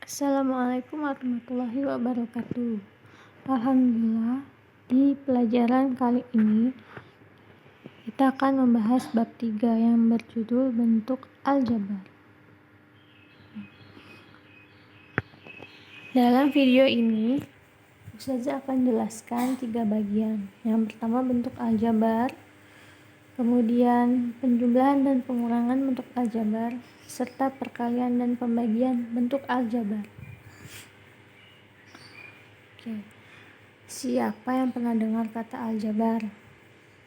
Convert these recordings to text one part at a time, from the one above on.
Assalamualaikum warahmatullahi wabarakatuh. Alhamdulillah, di pelajaran kali ini kita akan membahas bab 3 yang berjudul bentuk aljabar. Dalam video ini Ustazah akan jelaskan 3 bagian. Yang pertama bentuk aljabar, kemudian penjumlahan dan pengurangan bentuk aljabar, serta perkalian dan pembagian bentuk aljabar. Oke. Siapa yang pernah dengar kata aljabar?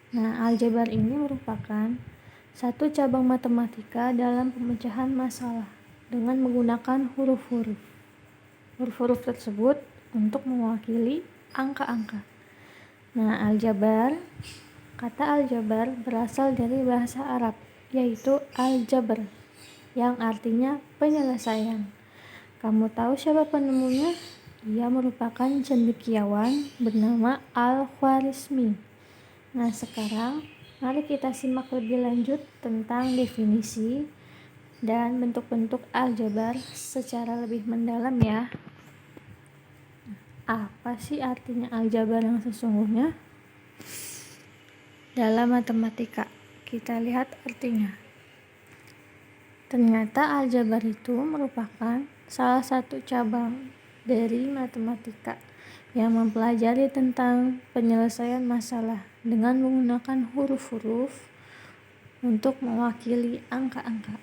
Nah, aljabar ini merupakan satu cabang matematika dalam pemecahan masalah dengan menggunakan huruf-huruf. Huruf-huruf tersebut untuk mewakili angka-angka. Nah, kata aljabar berasal dari bahasa Arab, yaitu al-jabr, yang artinya penyelesaian. Kamu tahu siapa penemunya? Ia merupakan cendekiawan bernama Al-Khwarizmi. Nah, sekarang mari kita simak lebih lanjut tentang definisi dan bentuk-bentuk aljabar secara lebih mendalam ya. Apa sih artinya aljabar yang sesungguhnya? Dalam matematika, kita lihat artinya. Ternyata aljabar itu merupakan salah satu cabang dari matematika yang mempelajari tentang penyelesaian masalah dengan menggunakan huruf-huruf untuk mewakili angka-angka.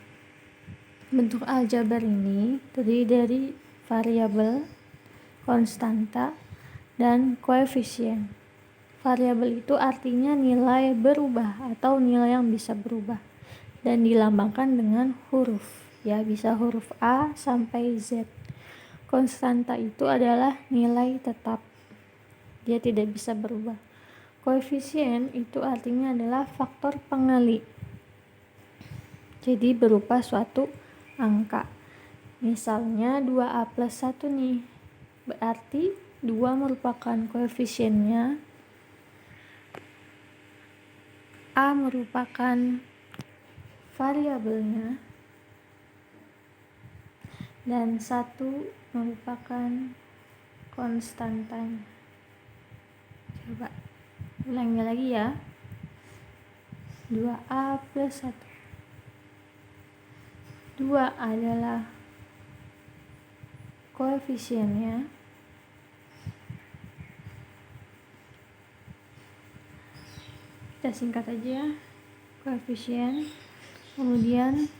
Bentuk aljabar ini terdiri dari variabel, konstanta, dan koefisien. Variabel itu artinya nilai berubah atau nilai yang bisa berubah dan dilambangkan dengan huruf, ya bisa huruf A sampai Z. Konstanta itu adalah nilai tetap, dia tidak bisa berubah. Koefisien itu artinya adalah faktor pengali, jadi berupa suatu angka. Misalnya 2A plus 1 nih, berarti 2 merupakan koefisiennya, A merupakan variabelnya, dan 1 merupakan konstantanya. Coba ulangi lagi ya. 2A plus 1. 2 adalah koefisiennya, kita singkat aja, koefisien. Kemudian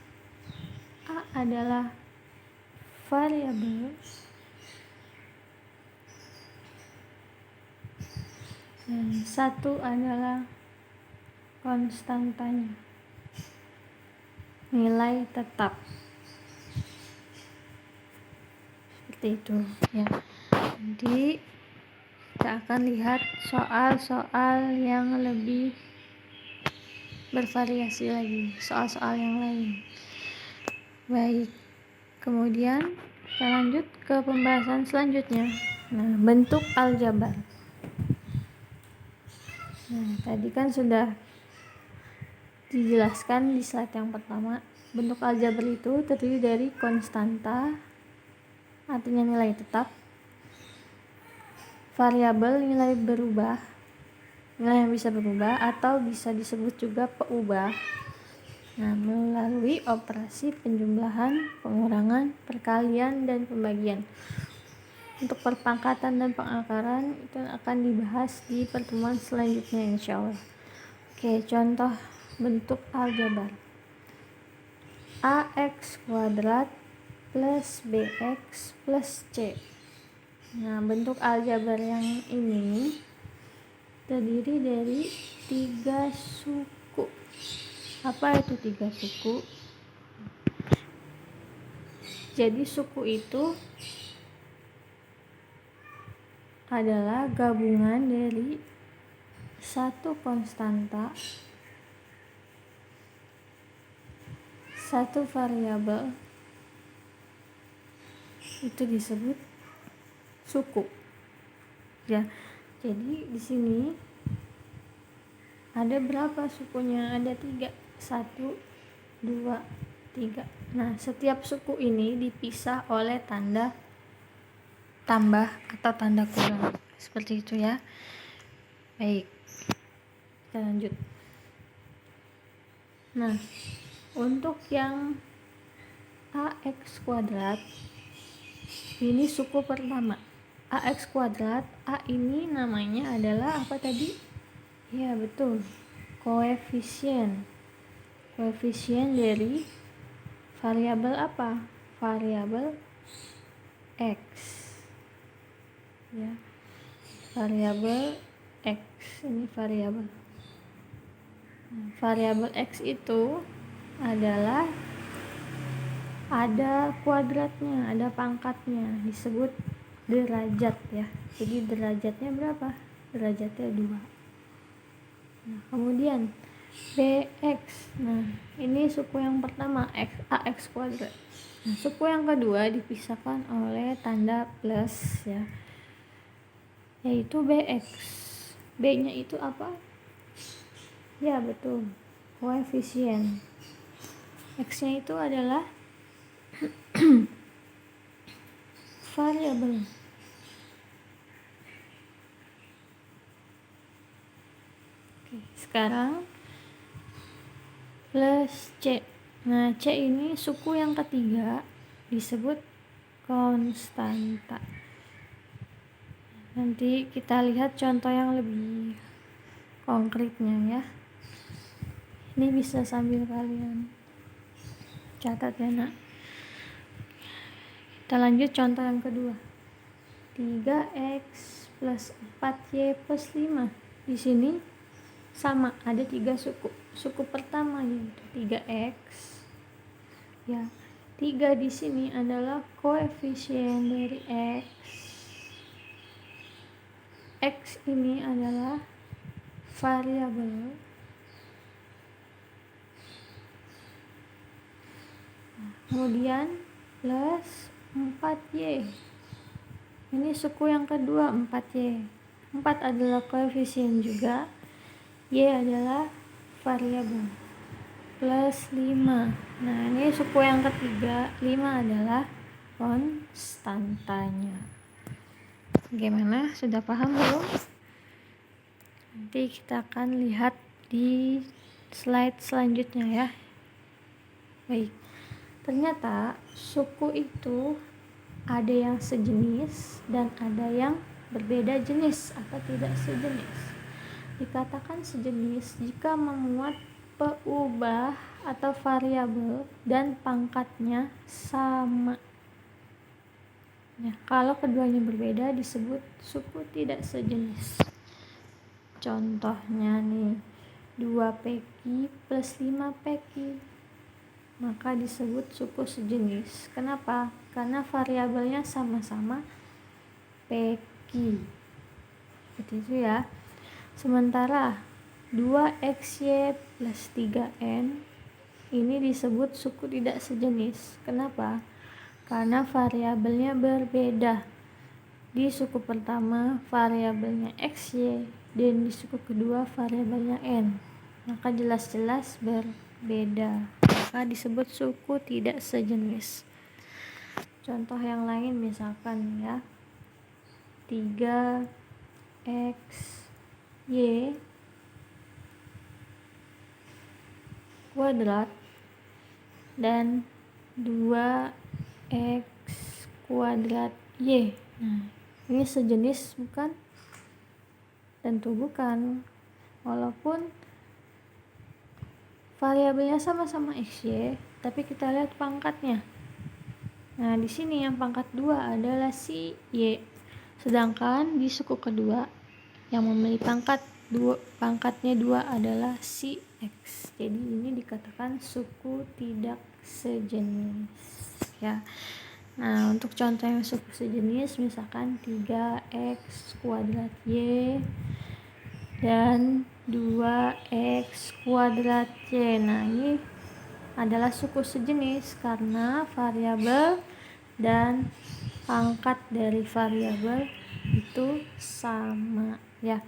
A adalah variabel, dan 1 adalah konstantanya, nilai tetap. Seperti itu ya. Jadi kita akan lihat soal-soal yang lebih bervariasi lagi, soal-soal yang lain. Baik, kemudian kita lanjut ke pembahasan selanjutnya. Nah, bentuk aljabar. Nah, tadi kan sudah dijelaskan di slide yang pertama. Bentuk aljabar itu terdiri dari konstanta, artinya nilai tetap, variabel, nilai berubah, nilai yang bisa berubah atau bisa disebut juga peubah. Nah, melalui operasi penjumlahan, pengurangan, perkalian, dan pembagian. Untuk perpangkatan dan pengakaran itu akan dibahas di pertemuan selanjutnya insyaallah. Oke, contoh bentuk aljabar. AX kuadrat plus BX plus C. Nah, bentuk aljabar yang ini terdiri dari 3 suku. Apa itu 3 suku? Jadi suku itu adalah gabungan dari satu konstanta, satu variabel, itu disebut suku. Ya, jadi di sini ada berapa sukunya? Ada 3. 1, 2, 3. Nah, setiap suku ini dipisah oleh tanda tambah atau tanda kurang. Seperti itu ya. Baik, kita lanjut. Nah, untuk yang AX kuadrat, ini suku pertama. AX kuadrat, A ini namanya adalah apa tadi? Ya betul, koefisien dari variabel apa? Variabel X ya, variabel X. Ini variabel X itu adalah ada kuadratnya, ada pangkatnya, disebut derajat ya. Jadi derajatnya berapa? Derajatnya 2. Nah, kemudian BX. Nah, ini suku yang pertama, AX kuadrat. Nah, suku yang kedua dipisahkan oleh tanda plus ya, yaitu BX. B-nya itu apa? Ya betul, koefisien. X-nya itu adalah variabel. Oke, sekarang plus C. Nah, C ini suku yang ketiga, disebut konstanta. Nanti kita lihat contoh yang lebih konkretnya ya. Ini bisa sambil kalian catat ya nak. Kita lanjut contoh yang kedua. 3x plus 4y plus 5. Di sini sama, ada 3 suku. Suku pertama yaitu 3x. Ya, 3 di sini adalah koefisien dari x. X ini adalah variabel. Kemudian plus 4y. Ini suku yang kedua, 4y. 4 adalah koefisien juga, y adalah variabel. Plus 5. Nah, ini suku yang ketiga, 5 adalah konstantanya. Gimana? Sudah paham belum? Nanti kita akan lihat di slide selanjutnya ya. Baik. Ternyata suku itu ada yang sejenis dan ada yang berbeda jenis atau tidak sejenis. Dikatakan sejenis jika memuat peubah atau variabel dan pangkatnya sama. Ya, kalau keduanya berbeda disebut suku tidak sejenis. Contohnya nih, 2PQ plus 5PQ. Maka disebut suku sejenis. Kenapa? Karena variabelnya sama-sama PQ. Seperti itu ya. Sementara 2XY plus 3N ini disebut suku tidak sejenis. Kenapa? Karena variabelnya berbeda. Di suku pertama variabelnya XY dan di suku kedua variabelnya N. Maka jelas-jelas berbeda. Maka disebut suku tidak sejenis. Contoh yang lain misalkan ya, 3XY kuadrat dan 2x kuadrat y. Nah, ini sejenis bukan? Tentu bukan. Walaupun variabelnya sama-sama xy, tapi kita lihat pangkatnya. Nah, di sini yang pangkat 2 adalah si y. Sedangkan di suku kedua yang memiliki pangkatnya 2 adalah si x. Jadi ini dikatakan suku tidak sejenis ya. Nah, untuk contoh yang suku sejenis misalkan 3x kuadrat y dan 2x kuadrat y. Nah, ini adalah suku sejenis karena variabel dan pangkat dari variabel itu sama ya.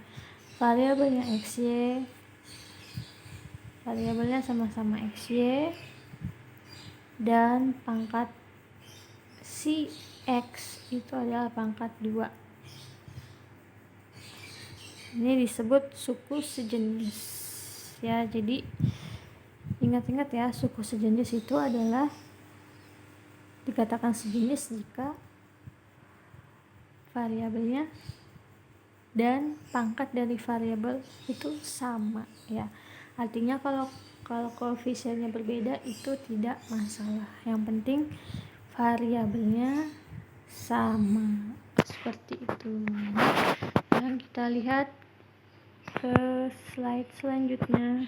Variabelnya xy, variabelnya sama-sama xy dan pangkat si X itu adalah pangkat 2. Ini disebut suku sejenis ya. Jadi ingat-ingat ya, suku sejenis itu adalah dikatakan sejenis jika variabelnya dan pangkat dari variabel itu sama ya. Artinya kalau koefisiennya berbeda itu tidak masalah, yang penting variabelnya sama, seperti itu. Dan kita lihat ke slide selanjutnya.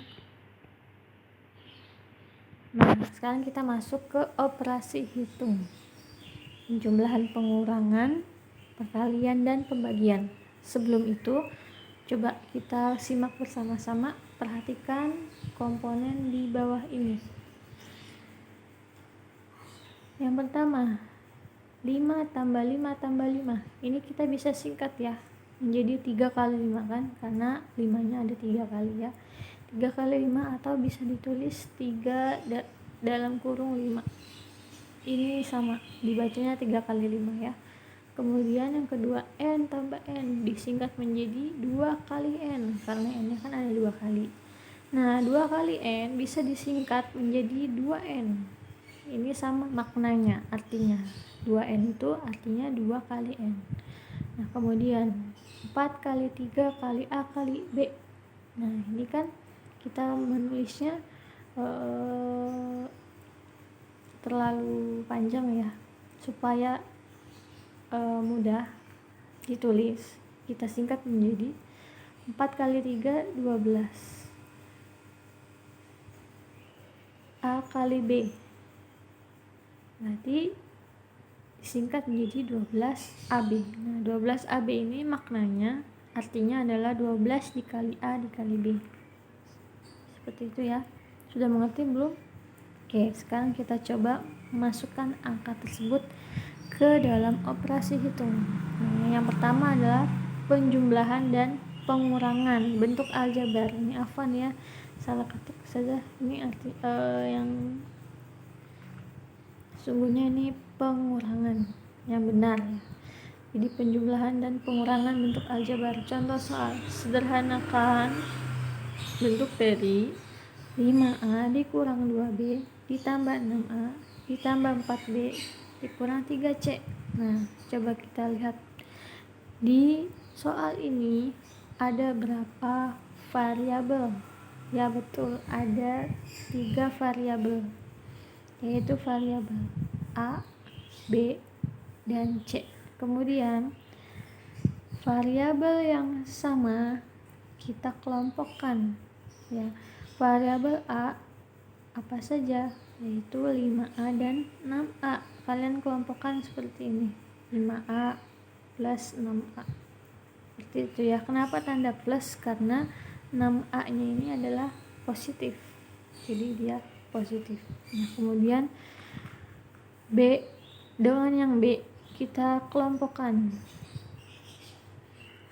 Nah, sekarang kita masuk ke operasi hitung, penjumlahan, pengurangan, perkalian, dan pembagian. Sebelum itu, coba kita simak bersama-sama, perhatikan komponen di bawah ini. Yang pertama, 5 tambah 5 tambah 5. Ini kita bisa singkat ya, menjadi 3 kali 5 kan, karena 5-nya ada 3 kali ya. 3 kali 5 atau bisa ditulis 3 dalam kurung 5. Ini sama, dibacanya 3 kali 5 ya. Kemudian yang kedua, n tambah n disingkat menjadi 2 kali n, karena n-nya kan ada 2 kali. Nah, 2 kali n bisa disingkat menjadi 2n. Ini sama maknanya, artinya 2n itu artinya 2 kali n. Nah, kemudian 4 kali 3 kali a kali b. Nah, ini kan kita menulisnya terlalu panjang ya, supaya mudah ditulis, kita singkat menjadi 4 kali 3 12 a kali b, berarti disingkat menjadi 12 ab. Nah, 12 ab ini maknanya artinya adalah 12 dikali a dikali b, seperti itu ya. Sudah mengerti belum? Oke, sekarang kita coba masukkan angka tersebut ke dalam operasi hitung. Nah, yang pertama adalah penjumlahan dan pengurangan bentuk aljabar. Ini afwan ya, salah ketik saja. Ini arti yang sungguhnya ini pengurangan yang benar ya. Jadi penjumlahan dan pengurangan bentuk aljabar. Contoh soal, sederhanakan bentuk dari 5a dikurang 2b ditambah 6a ditambah 4b dikurang 3c. Nah, coba kita lihat di soal ini ada berapa variabel? Ya betul, ada 3 variabel, yaitu variabel a, b, dan c. Kemudian variabel yang sama kita kelompokkan ya. Variabel a apa saja, yaitu 5a dan 6a. Kalian kelompokkan seperti ini, 5a plus 6a, seperti itu ya. Kenapa tanda plus? Karena 6a nya ini adalah positif, jadi dia positif. Nah, kemudian b, dengan yang b kita kelompokkan.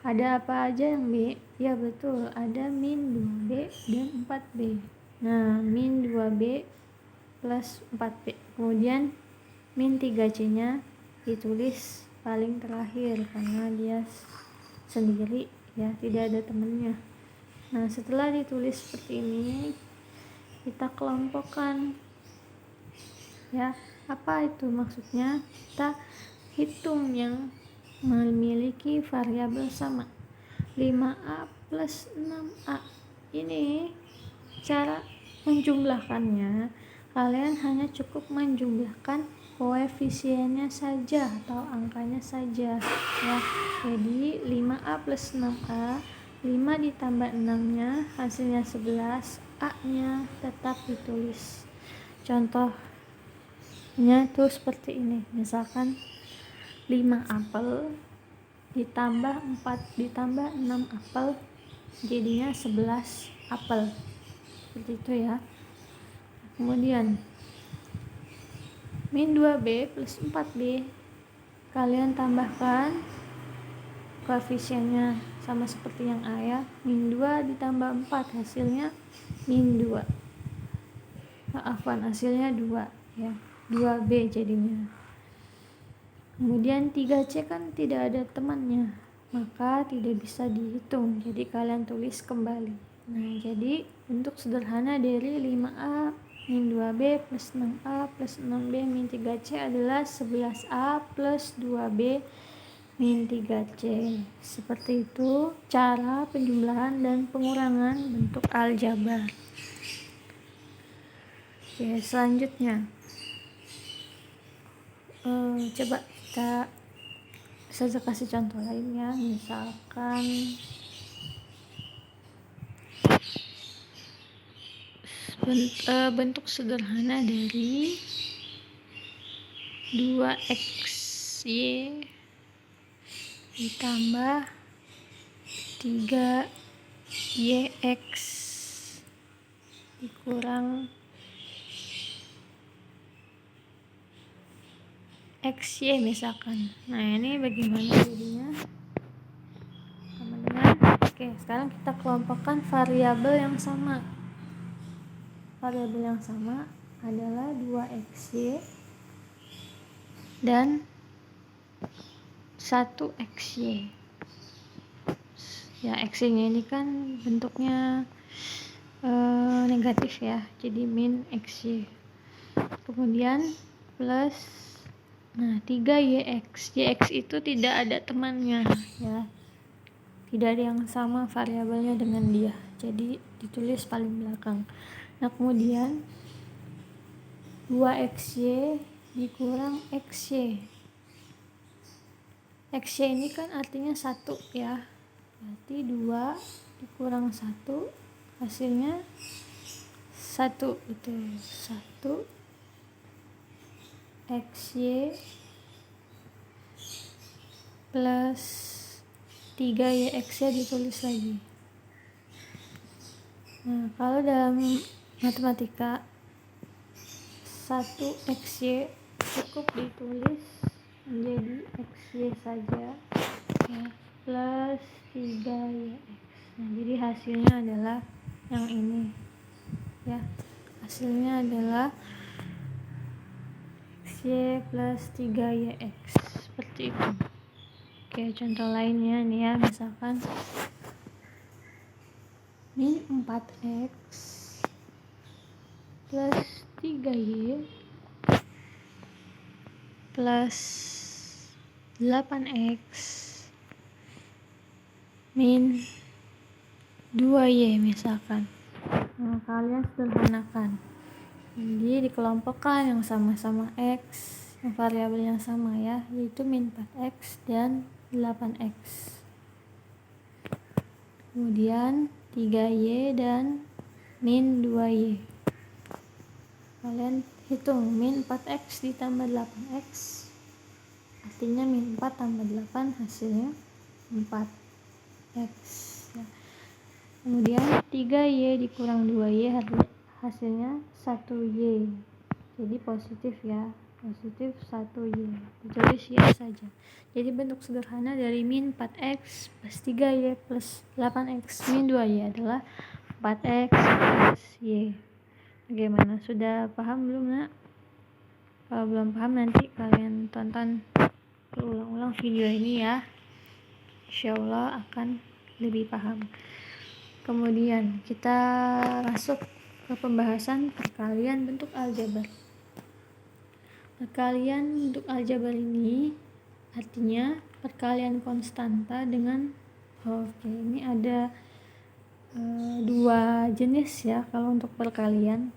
Ada apa aja yang b? Ya betul, ada min 2b dan 4b. Nah, min 2b plus 4b. Kemudian min 3c nya ditulis paling terakhir karena dia sendiri ya, tidak ada temennya. Nah, setelah ditulis seperti ini, kita kelompokkan ya. Apa itu maksudnya? Kita hitung yang memiliki variabel sama, 5a plus 6a. Ini cara menjumlahkannya, kalian hanya cukup menjumlahkan koefisiennya saja atau angkanya saja ya. Jadi 5a plus 6a, 5 ditambah 6 nya hasilnya 11, a nya tetap ditulis. Contohnya tuh seperti ini, misalkan 5 apel ditambah 4 ditambah 6 apel jadinya 11 apel, seperti itu ya. Kemudian min 2b plus 4b, kalian tambahkan koefisiennya sama seperti yang A ya. Min 2 ditambah 4 hasilnya min 2. Maafkan, hasilnya 2 ya. 2b jadinya. Kemudian 3C kan tidak ada temannya, maka tidak bisa dihitung, jadi kalian tulis kembali. Nah, jadi bentuk sederhana dari 5A min 2B plus 6A plus 6B min 3C adalah 11A plus 2B min 3C. Seperti itu cara penjumlahan dan pengurangan bentuk aljabar. Oke, selanjutnya coba saya kasih contoh lain ya. Misalkan bentuk sederhana dari 2xy ditambah 3yx dikurang xy misalkan. Nah, ini bagaimana jadinya teman-teman? Oke, sekarang kita kelompokkan variabel yang sama. Variabel yang sama adalah 2xy dan 1xy. Ya, xy-nya ini kan bentuknya negatif ya, jadi min xy. Kemudian plus 3yx. Yx itu tidak ada temannya ya, tidak ada yang sama variabelnya dengan dia, jadi ditulis paling belakang. Nah, kemudian 2xy dikurang xy. Xy ini kan artinya 1 ya, berarti 2 dikurang 1 hasilnya 1, itu 1 xy plus 3yx nya ditulis lagi. Nah, kalau dalam matematika 1xy cukup ditulis menjadi xy saja ya, plus 3yx. Nah, jadi hasilnya adalah yang ini ya, hasilnya adalah xy plus 3yx, seperti itu. Oke, contoh lainnya nih ya, misalkan min 4x plus 3y plus 8x min 2y misalkan. Nah, kalian sederhanakan, jadi dikelompokkan yang sama-sama x, yang variabel yang sama ya, yaitu min 4x dan 8x. Kemudian 3y dan min 2y. Kalian hitung min 4x ditambah 8x, artinya min 4 tambah 8 hasilnya 4x ya. Kemudian 3y dikurang 2y hasilnya 1y, jadi positif ya, positif 1y, ditulis y saja. Jadi bentuk sederhana dari min 4x plus 3y plus 8x min 2y adalah 4x plus y. Bagaimana, sudah paham belum nak? Kalau belum paham nanti kalian tonton berulang-ulang video ini ya, insyaallah akan lebih paham. Kemudian kita masuk ke pembahasan perkalian bentuk aljabar. Perkalian bentuk aljabar ini artinya perkalian konstanta dengan ini ada dua jenis ya kalau untuk perkalian.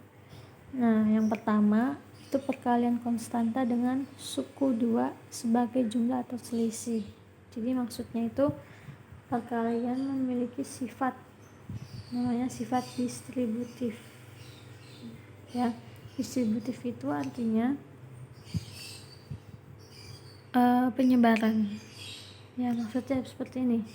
Nah, yang pertama itu perkalian konstanta dengan suku 2 sebagai jumlah atau selisih. Jadi maksudnya itu perkalian memiliki sifat, namanya sifat distributif ya. Distributif itu artinya penyebaran ya, maksudnya seperti ini.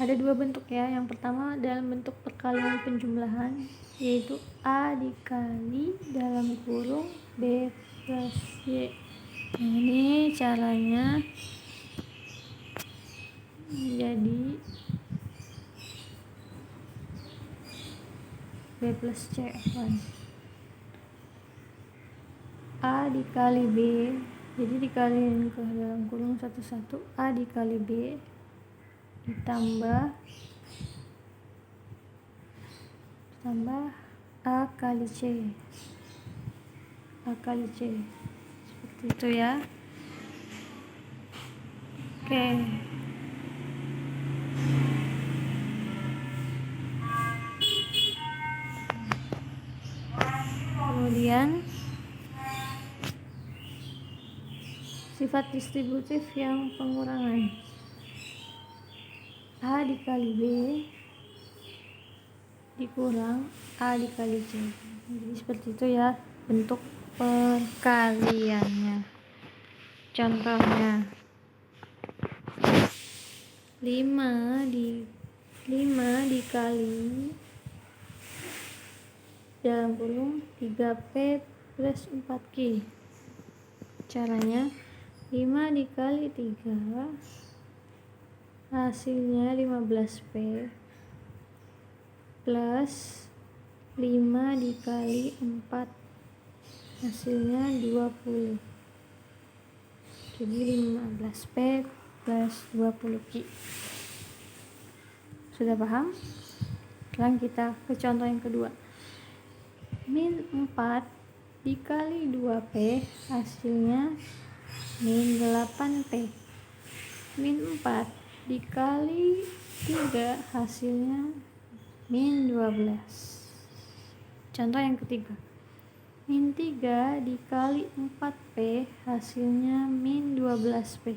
Ada dua bentuk ya, yang pertama dalam bentuk perkalian penjumlahan, yaitu A dikali dalam kurung B plus Y. Nah, ini caranya jadi B plus C A dikali B Jadi dikaliin ke dalam kurung 1 A dikali B ditambah A kali C seperti itu ya. Oke, kemudian sifat distributif yang pengurangan, A dikali B dikurang A dikali C. Jadi seperti itu ya bentuk perkaliannya. Contohnya 5 dikali dalam kurung 3P plus 4Q. Caranya 5 dikali 3 hasilnya 15P plus 5 dikali 4 hasilnya 20. Jadi 15P plus 20Q. Sudah paham? Sekarang kita ke contoh yang kedua. Min 4 dikali 2P hasilnya min 8P. Min 4 dikali 3 hasilnya min 12. Contoh yang ketiga. Min 3 dikali 4P hasilnya min 12P.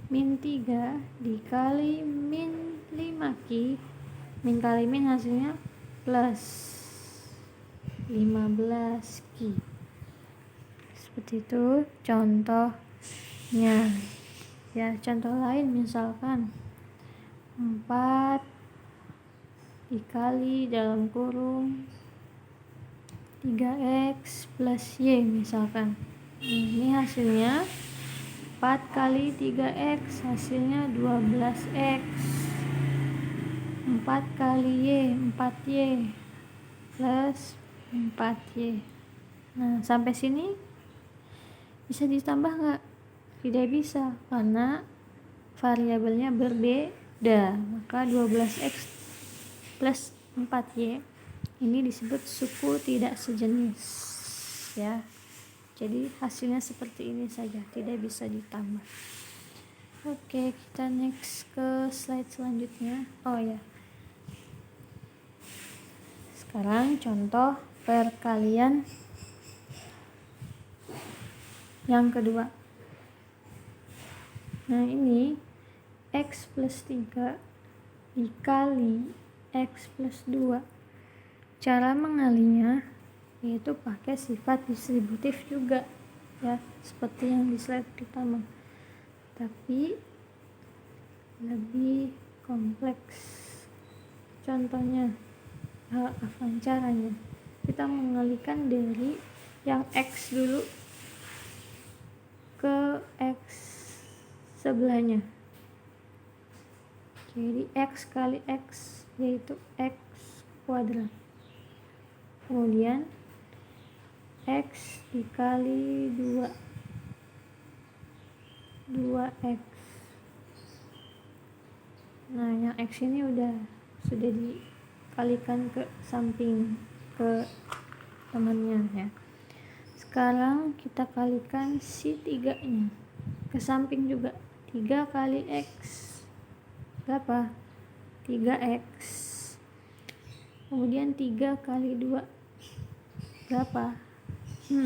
Min 3 dikali min 5Q, min kali min hasilnya plus 15Q. Seperti itu contohnya ya. Contoh lain misalkan 4 dikali dalam kurung 3X plus Y misalkan. Ini hasilnya 4 kali 3X hasilnya 12X. 4 kali Y 4Y plus 4Y. Nah, sampai sini bisa ditambah nggak? Tidak bisa karena variabelnya berbeda. Maka 12X plus 4Y ini disebut suku tidak sejenis ya. Jadi hasilnya seperti ini saja, tidak bisa ditambah. Oke, kita next ke slide selanjutnya. Oh ya, sekarang contoh perkalian yang kedua. Nah, ini X plus 3 dikali X plus 2. Cara mengalinya yaitu pakai sifat distributif juga ya, seperti yang di slide pertama, tapi lebih kompleks. Contohnya, caranya kita mengalihkan dari yang X dulu ke X sebelahnya. Jadi X kali X yaitu X kuadrat. Kemudian X dikali 2X. Nah, yang X ini sudah dikalikan ke samping ke temannya ya. Sekarang kita kalikan si 3-nya ke samping juga. 3 kali X berapa? 3X. Kemudian 3 kali 2 berapa? 6.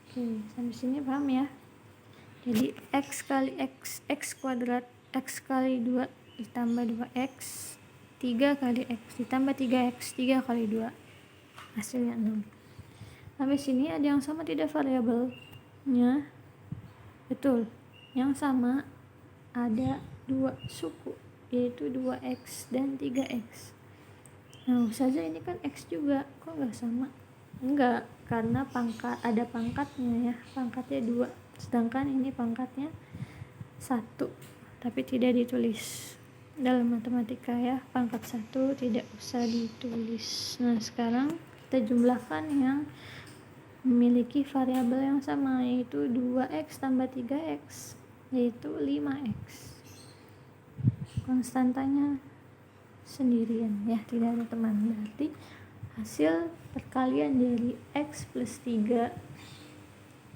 Oke, sampai sini paham ya? Jadi X kali X, X kuadrat, X kali 2 ditambah 2X, 3 kali X ditambah 3X, 3 kali 2 hasilnya 6. Sampai sini ada yang sama tidak variabelnya? Betul, yang sama ada 2 suku, yaitu 2X dan 3X. Nah, saja ini kan X juga, kok nggak sama? Enggak, karena ada pangkatnya ya, pangkatnya 2, sedangkan ini pangkatnya 1, tapi tidak ditulis dalam matematika ya. Pangkat 1 tidak usah ditulis. Nah, sekarang kita jumlahkan yang memiliki variabel yang sama, yaitu 2x tambah 3x, yaitu 5x. Konstantanya sendirian ya, tidak ada teman. Berarti hasil perkalian dari x plus 3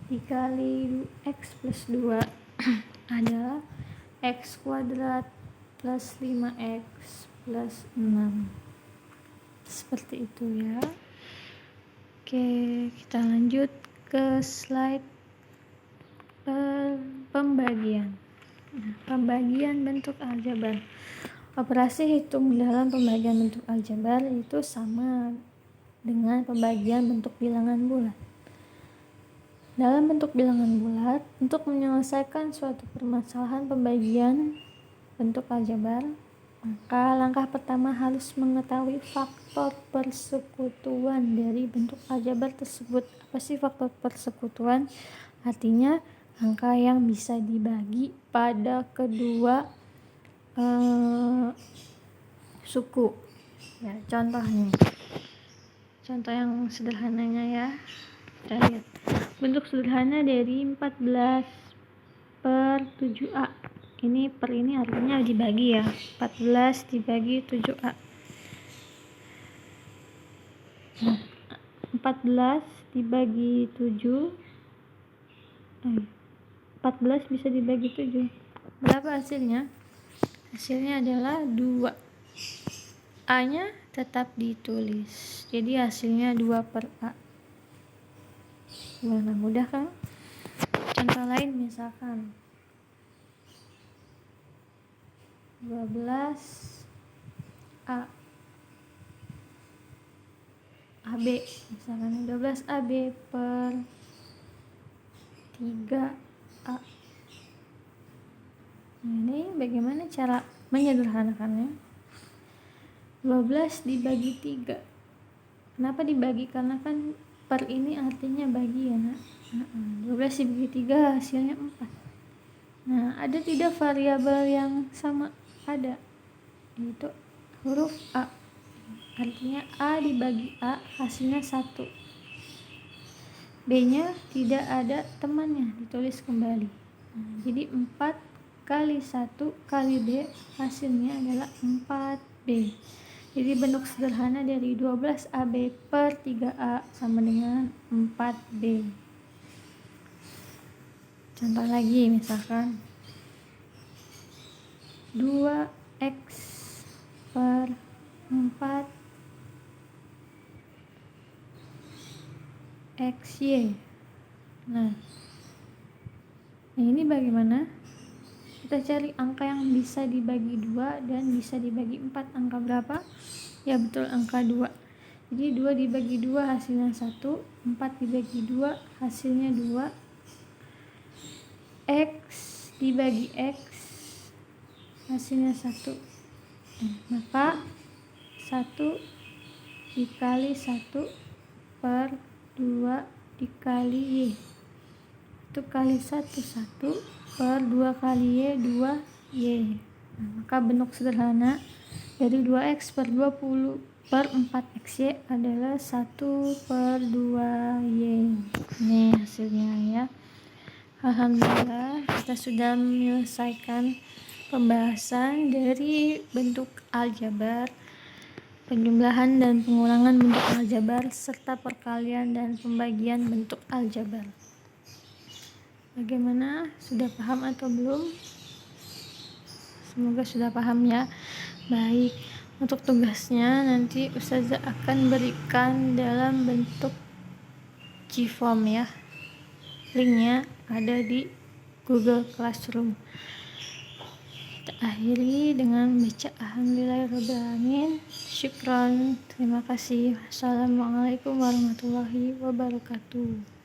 dikali x plus 2 adalah x kuadrat plus 5x plus 6. Seperti itu ya. Oke, kita lanjut ke slide pembagian. Pembagian bentuk aljabar. Operasi hitung dalam pembagian bentuk aljabar itu sama dengan pembagian bentuk bilangan bulat. Dalam bentuk bilangan bulat, untuk menyelesaikan suatu permasalahan pembagian bentuk aljabar, maka langkah pertama harus mengetahui faktor persekutuan dari bentuk aljabar tersebut. Apa sih faktor persekutuan? Artinya angka yang bisa dibagi pada kedua suku. Ya, contoh yang sederhananya ya. Kita lihat bentuk sederhana dari 14 per 7A. Ini per ini artinya dibagi ya, 14 dibagi 7A. 14 dibagi 7, 14 bisa dibagi 7. Berapa hasilnya? Hasilnya adalah 2. A nya tetap ditulis, jadi hasilnya 2 per A. Gimana, mudah kan? Contoh lain misalkan 12 A AB, misalkan 12 AB per 3 A. Ini bagaimana cara menyederhanakannya? 12 dibagi 3. Kenapa dibagi? Karena kan per ini artinya bagi ya, nak. 12 dibagi 3 hasilnya 4. Nah, ada tidak variabel yang sama? Ada, yaitu huruf A. Artinya A dibagi A hasilnya 1. B nya tidak ada temannya, ditulis kembali. Jadi 4 kali 1 kali B hasilnya adalah 4B. Jadi bentuk sederhana dari 12 AB per 3A sama dengan 4B. Contoh lagi misalkan 2X per 4 XY. Nah, ini bagaimana? Kita cari angka yang bisa dibagi 2 dan bisa dibagi 4. Angka berapa? Ya betul, angka 2. Jadi 2 dibagi 2 hasilnya 1, 4 dibagi 2 hasilnya 2. X dibagi X hasilnya 1. Maka 1 dikali 1 per 2 dikali Y. 1 kali 1 1 per 2 kali Y 2Y. Maka bentuk sederhana dari 2X per 20 per 4XY adalah 1 per 2Y. Ini hasilnya ya. Alhamdulillah, kita sudah menyelesaikan pembahasan dari bentuk aljabar, penjumlahan dan pengulangan bentuk aljabar, serta perkalian dan pembagian bentuk aljabar. Bagaimana? Sudah paham atau belum? Semoga sudah paham ya. Baik, untuk tugasnya nanti Ustazah akan berikan dalam bentuk Gform ya. Linknya ada di Google Classroom. Kita akhiri dengan baca alhamdulillahirrahmanirrahim. Syukran, terima kasih. Assalamualaikum warahmatullahi wabarakatuh.